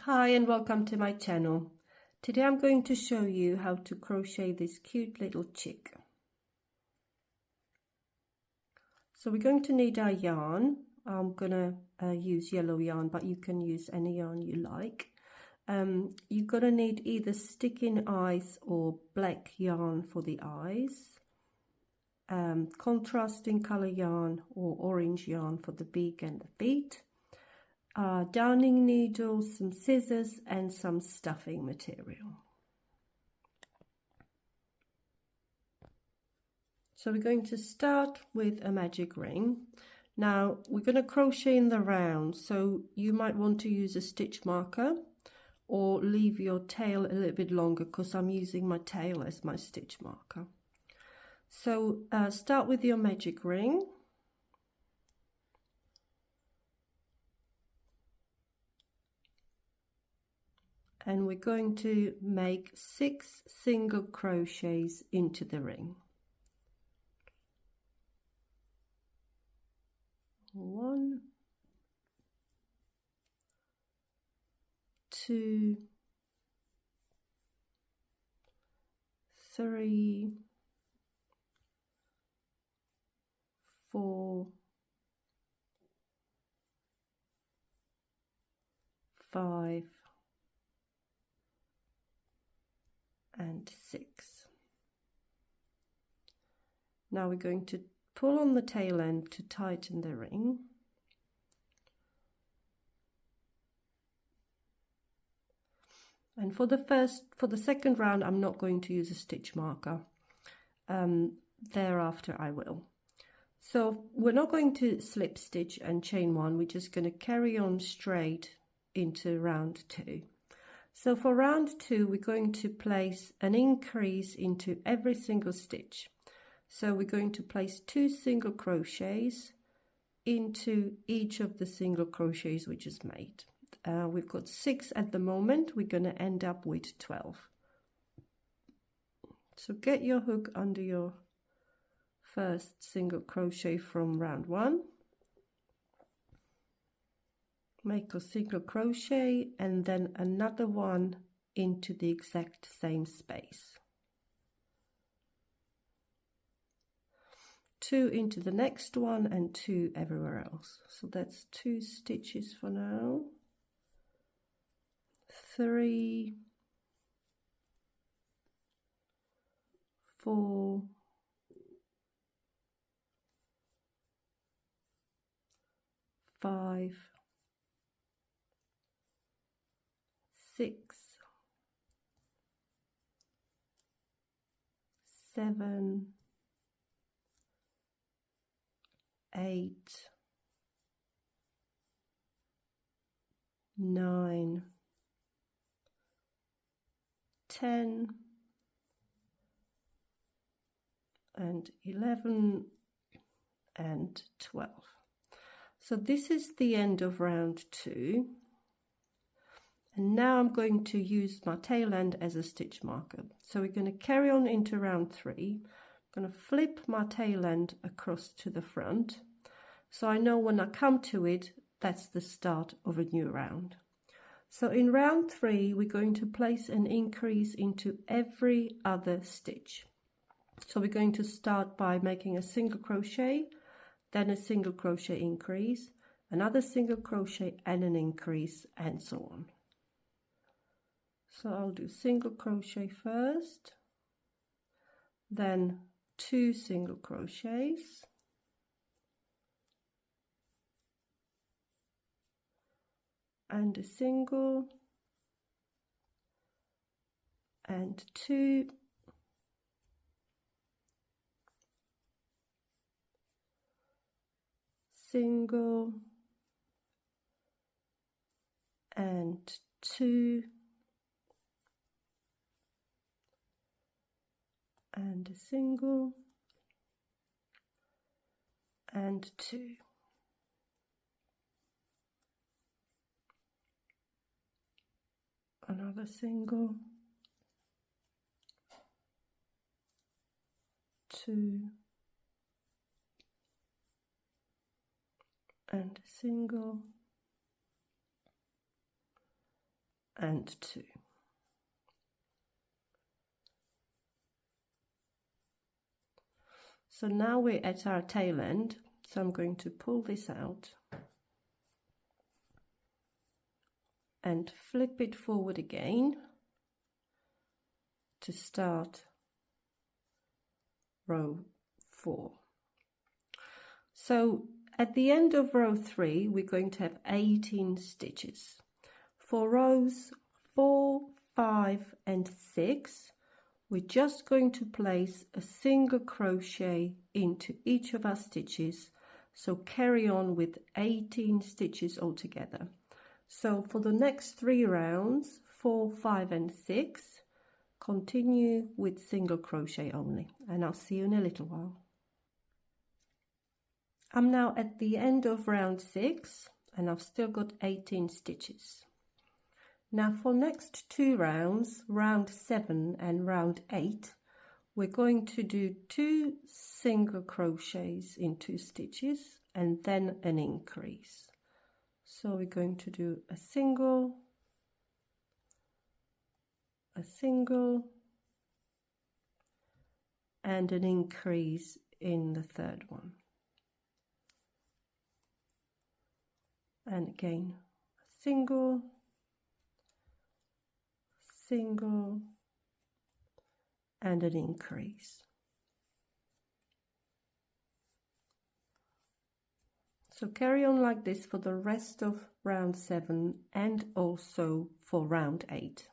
Hi and welcome to my channel. Today I'm going to show you how to crochet this cute little chick. So we're going to need our yarn. I'm gonna use yellow yarn, but you can use any yarn you like. You're gonna need either sticking eyes or black yarn for the eyes, contrasting color yarn or orange yarn for the beak and the feet, darning needles, some scissors and some stuffing material. So we're going to start with a magic ring. Now we're going to crochet in the round, so you might want to use a stitch marker or leave your tail a little bit longer because I'm using my tail as my stitch marker. So start with your magic ring. And we're going to make 6 single crochets into the ring. 1, 2, 3, 4, 5, and 6. Now we're going to pull on the tail end to tighten the ring. And for the second round, I'm not going to use a stitch marker. Thereafter I will. So we're not going to slip stitch and chain one, we're just going to carry on straight into round 2. So for round 2, we're going to place an increase into every single stitch. So we're going to place 2 single crochets into each of the single crochets we just made. We've got 6 at the moment, we're going to end up with 12. So get your hook under your first single crochet from round 1. Make a single crochet and then another one into the exact same space. 2 into the next one and 2 everywhere else. So that's 2 stitches for now. 3, 4, 5, 6, 7, 8, 9, 10, and 11, and 12. So this is the end of round 2. And now I'm going to use my tail end as a stitch marker. So we're going to carry on into round 3. I'm going to flip my tail end across to the front. So I know when I come to it, that's the start of a new round. So in round 3, we're going to place an increase into every other stitch. So we're going to start by making a single crochet, then a single crochet increase, another single crochet and an increase, and so on. So I'll do single crochet first, then 2 single crochets, and a single, and 2, single, and 2, and a single, and 2. Another single, 2, and a single, and 2. So now we're at our tail end, so I'm going to pull this out and flip it forward again to start row 4. So at the end of row 3 we're going to have 18 stitches. For rows 4, 5 and 6 we're just going to place a single crochet into each of our stitches, so carry on with 18 stitches altogether. So for the next 3 rounds, 4, 5 and 6, continue with single crochet only, and I'll see you in a little while. I'm now at the end of round 6 and I've still got 18 stitches. Now for next 2 rounds, round 7 and round 8, we're going to do 2 single crochets in 2 stitches and then an increase. So we're going to do a single, and an increase in the third one. And again, a single, and an increase. So carry on like this for the rest of round 7 and also for round 8.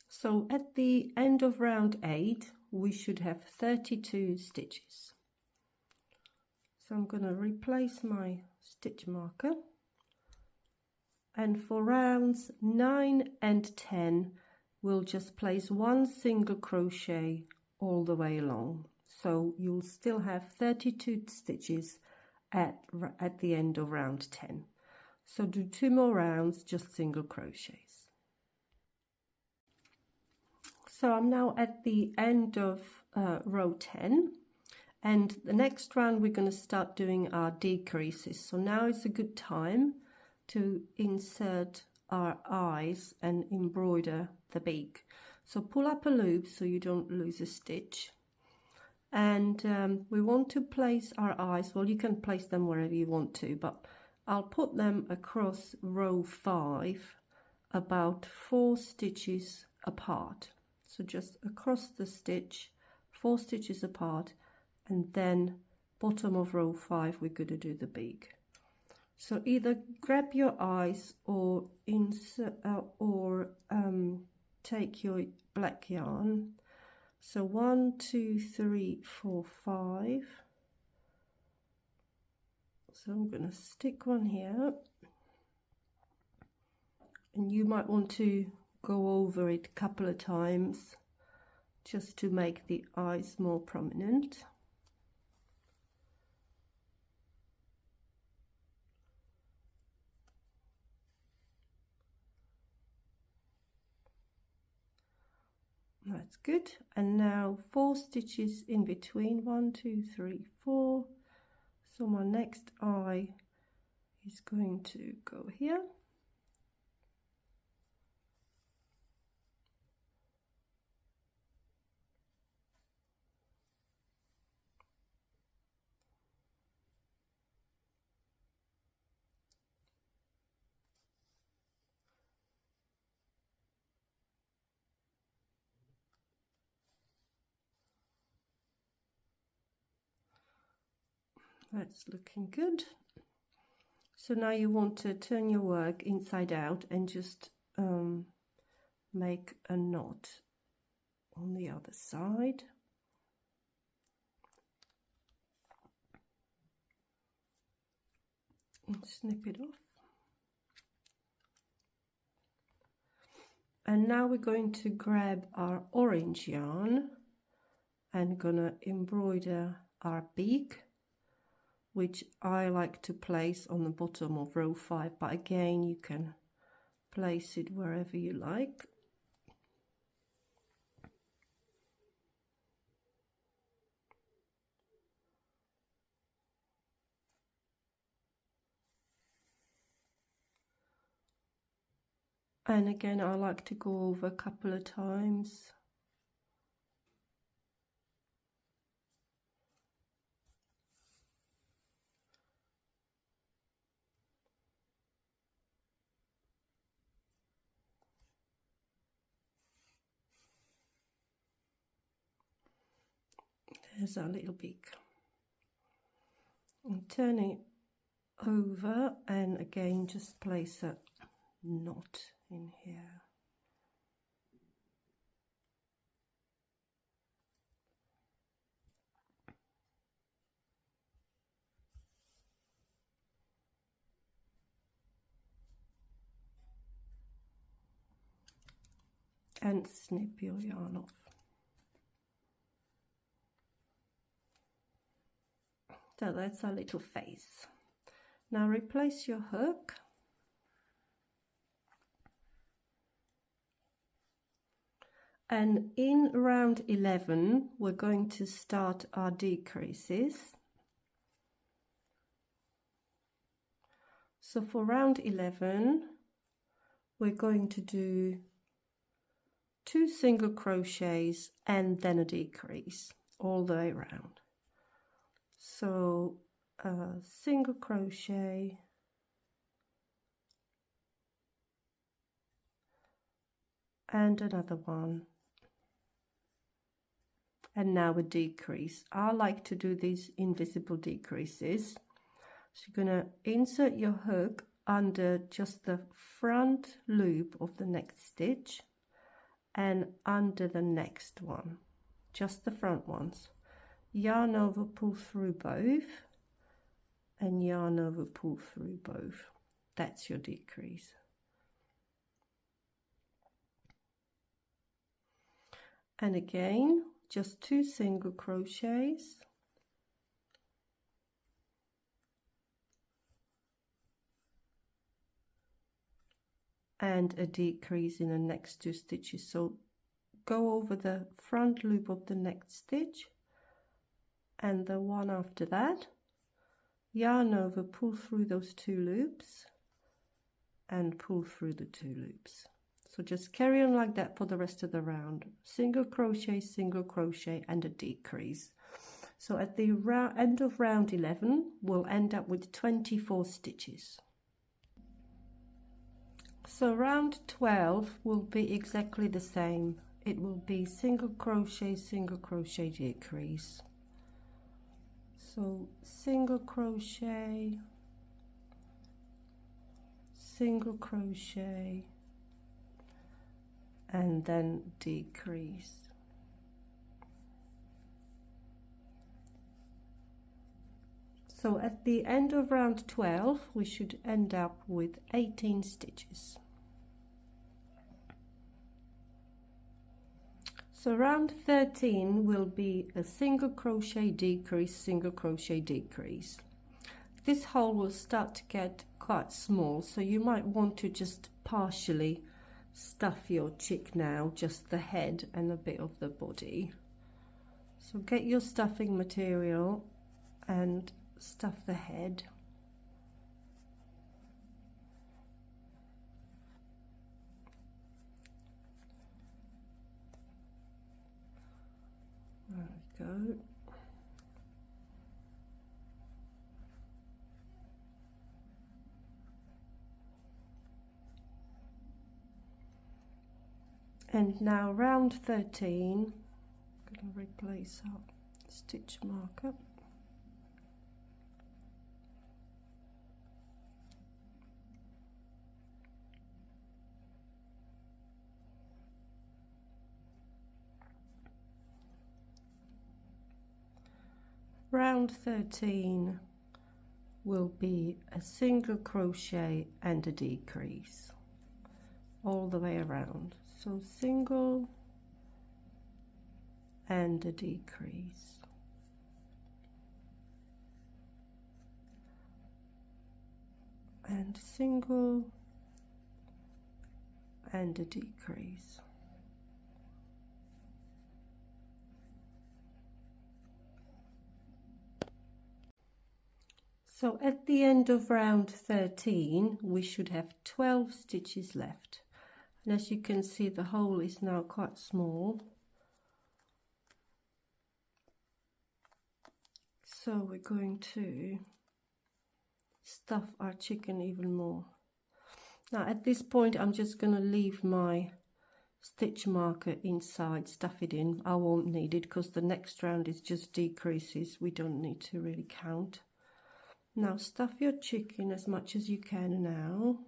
So at the end of round 8 we should have 32 stitches. So I'm going to replace my stitch marker, and for rounds 9 and 10 we'll just place 1 single crochet all the way along. So you'll still have 32 stitches at the end of round 10. So do 2 more rounds, just single crochets. So I'm now at the end of row 10, and the next round we're going to start doing our decreases. So now is a good time to insert our eyes and embroider the beak. So pull up a loop so you don't lose a stitch. And we want to place our eyes, well, you can place them wherever you want to, but I'll put them across row 5 about 4 stitches apart. So just across the stitch, 4 stitches apart, and then bottom of row 5 we're going to do the beak. So either grab your eyes or insert take your black yarn. So 1, 2, 3, 4, 5. So I'm going to stick one here, and you might want to go over it a couple of times just to make the eyes more prominent. That's good. And now 4 stitches in between, 1, 2, 3, 4. So my next eye is going to go here. That's looking good. So now you want to turn your work inside out and just make a knot on the other side. And snip it off. And now we're going to grab our orange yarn and gonna embroider our beak, which I like to place on the bottom of row 5, but again you can place it wherever you like. And again, I like to go over a couple of times. There's our little beak. And turn it over, and again just place a knot in here. And snip your yarn off. So that's our little face. Now replace your hook. And in round 11, we're going to start our decreases. So for round 11, we're going to do 2 single crochets and then a decrease all the way around. So a single crochet, and another one, and now a decrease. I like to do these invisible decreases. So you're going to insert your hook under just the front loop of the next stitch and under the next one, just the front ones. Yarn over, pull through both, and yarn over, pull through both. That's your decrease. And again, just 2 single crochets, and a decrease in the next 2 stitches. So go over the front loop of the next stitch and the one after that, yarn over, pull through those 2 loops and pull through the 2 loops. So just carry on like that for the rest of the round. Single crochet and a decrease. So at the end of round 11, we'll end up with 24 stitches. So round 12 will be exactly the same. It will be single crochet, decrease. So single crochet, and then decrease. So at the end of round 12, we should end up with 18 stitches. So round 13 will be a single crochet decrease, single crochet decrease. This hole will start to get quite small, so you might want to just partially stuff your chick now, just the head and a bit of the body. So get your stuffing material and stuff the head. There we go. And now round 13, I'm going to replace our stitch marker. Round 13 will be a single crochet and a decrease all the way around. So single and a decrease. And single and a decrease. So at the end of round 13, we should have 12 stitches left. And as you can see, the hole is now quite small. So we're going to stuff our chicken even more. Now at this point I'm just going to leave my stitch marker inside, stuff it in. I won't need it because the next round is just decreases. We don't need to really count. Now stuff your chicken as much as you can now.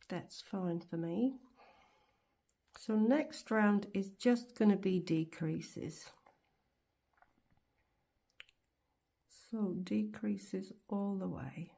That's fine for me. So next round is just going to be decreases. So decreases all the way.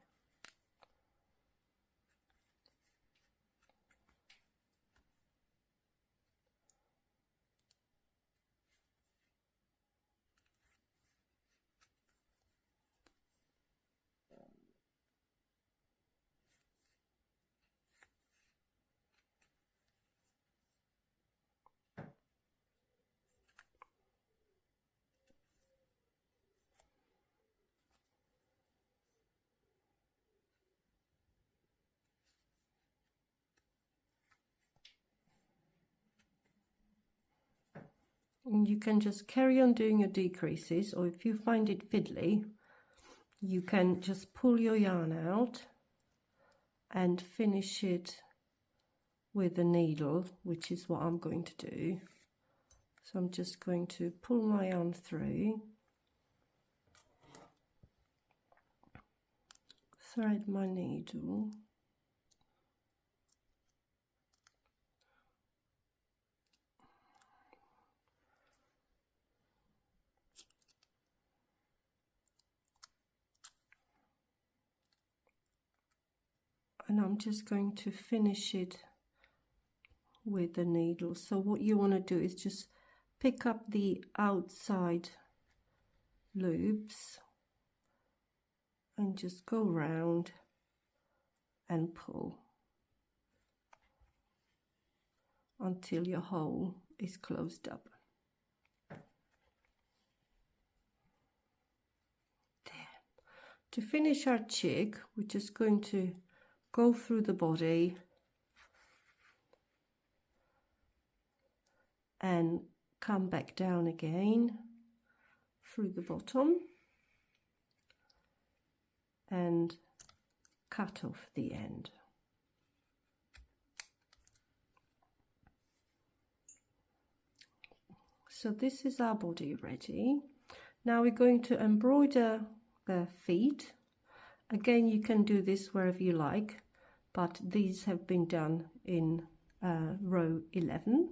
And you can just carry on doing your decreases, or if you find it fiddly, you can just pull your yarn out and finish it with a needle, which is what I'm going to do. So I'm just going to pull my yarn through, thread my needle, and I'm just going to finish it with the needle. So what you want to do is just pick up the outside loops and just go round and pull until your hole is closed up. There. To finish our chick, we're just going to go through the body and come back down again through the bottom and cut off the end. So this is our body ready. Now we're going to embroider the feet. Again, you can do this wherever you like, but these have been done in row 11.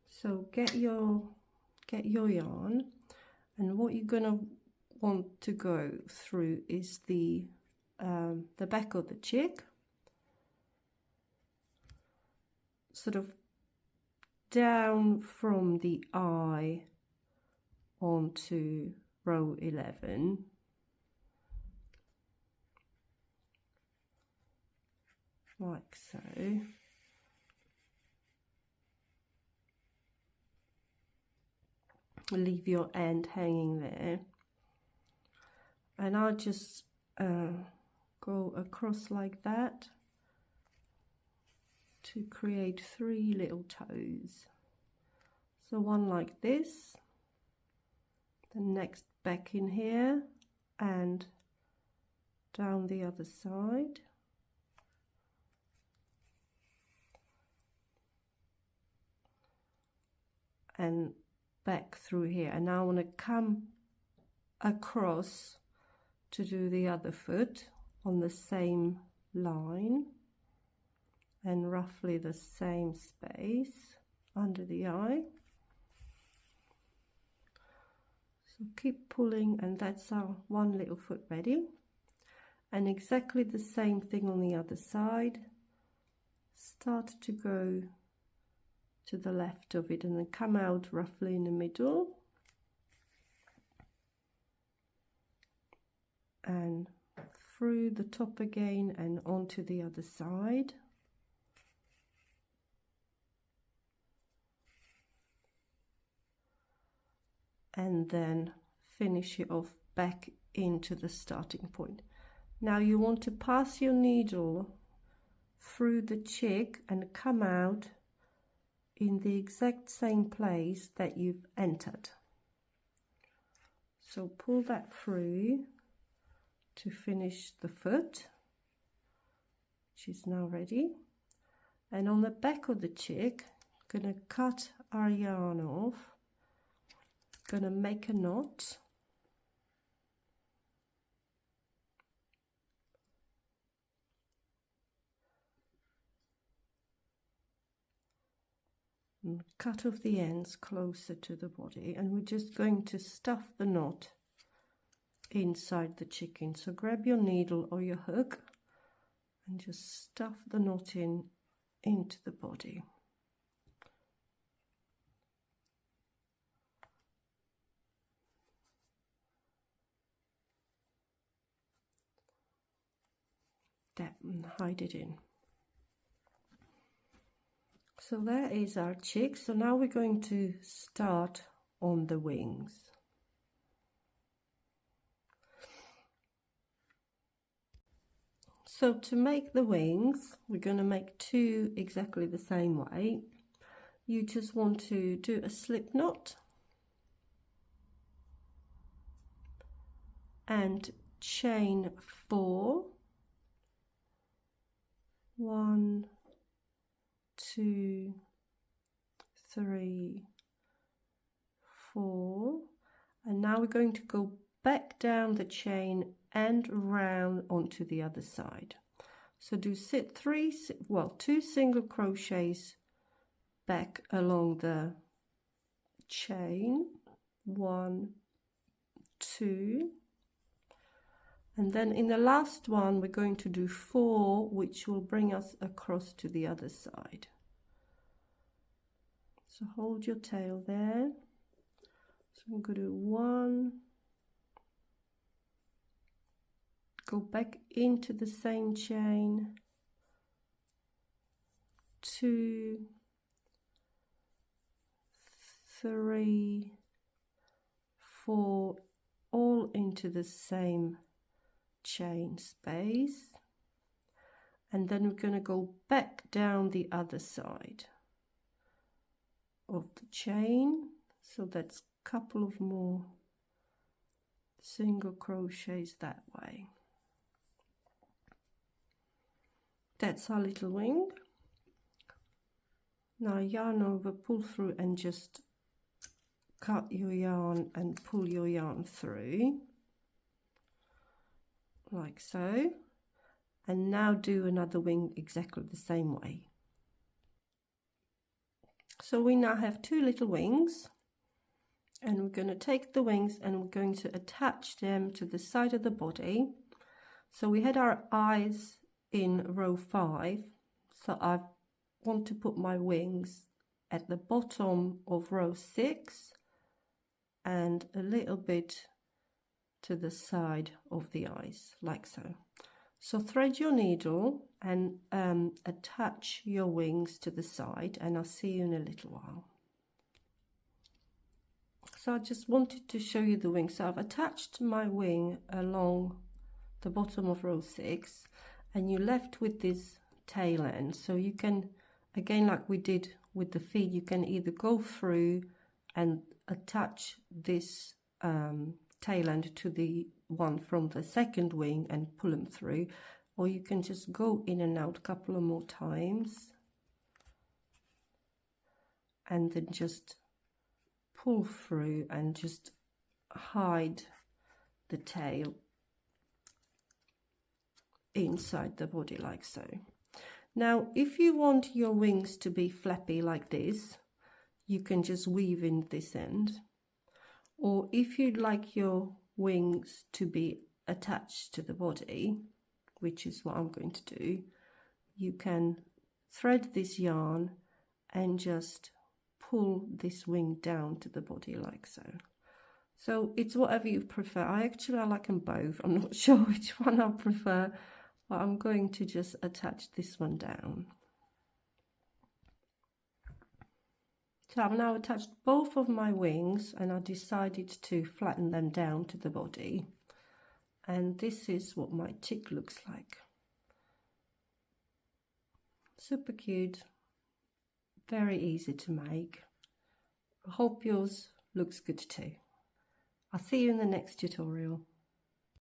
So get your yarn, and what you're gonna want to go through is the back of the chick, sort of down from the eye onto row 11. Like so. Leave your end hanging there, and I'll just go across like that to create 3 little toes. So one like this, the next back in here and down the other side. And back through here, and now I want to come across to do the other foot on the same line and roughly the same space under the eye. So keep pulling, and that's our one little foot ready. And exactly the same thing on the other side. Start to go to the left of it and then come out roughly in the middle. and through the top again and onto the other side. And then finish it off back into the starting point. Now you want to pass your needle through the chick and come out in the exact same place that you've entered. So pull that through to finish the foot, which is now ready. And on the back of the chick, I'm going to cut our yarn off, going to make a knot. And cut off the ends closer to the body, and we're just going to stuff the knot inside the chicken. So grab your needle or your hook and just stuff the knot into the body. That, and hide it in. So there is our chick. So now we're going to start on the wings. So to make the wings, we're going to make two exactly the same way. You just want to do a slip knot and chain 4. 1, 2, 3, 4, and now we're going to go back down the chain and round onto the other side. So do 2 single crochets back along the chain, 1, 2, and then in the last one we're going to do 4, which will bring us across to the other side. So hold your tail there. So I'm going to do 1, go back into the same chain, 2, 3, 4, all into the same chain space, and then we're going to go back down the other side of the chain. So that's a couple of more single crochets that way. That's our little wing. Now yarn over, pull through, and just cut your yarn and pull your yarn through like so, and now do another wing exactly the same way. So we now have 2 little wings, and we're going to take the wings and we're going to attach them to the side of the body. So we had our eyes in row 5, so I want to put my wings at the bottom of row 6 and a little bit to the side of the eyes, like so. So thread your needle and attach your wings to the side, and I'll see you in a little while. So I just wanted to show you the wing. So I've attached my wing along the bottom of row 6, and you're left with this tail end. So you can, again, like we did with the feet, you can either go through and attach this tail end to the one from the second wing and pull them through, or you can just go in and out a couple of more times and then just pull through and just hide the tail inside the body like so. Now if you want your wings to be flappy like this, you can just weave in this end, or if you'd like your wings to be attached to the body, which is what I'm going to do, you can thread this yarn and just pull this wing down to the body like so. So it's whatever you prefer. I like them both. I'm not sure which one I prefer, but I'm going to just attach this one down. So I've now attached both of my wings and I decided to flatten them down to the body. And this is what my chick looks like. Super cute, very easy to make. I hope yours looks good too. I'll see you in the next tutorial.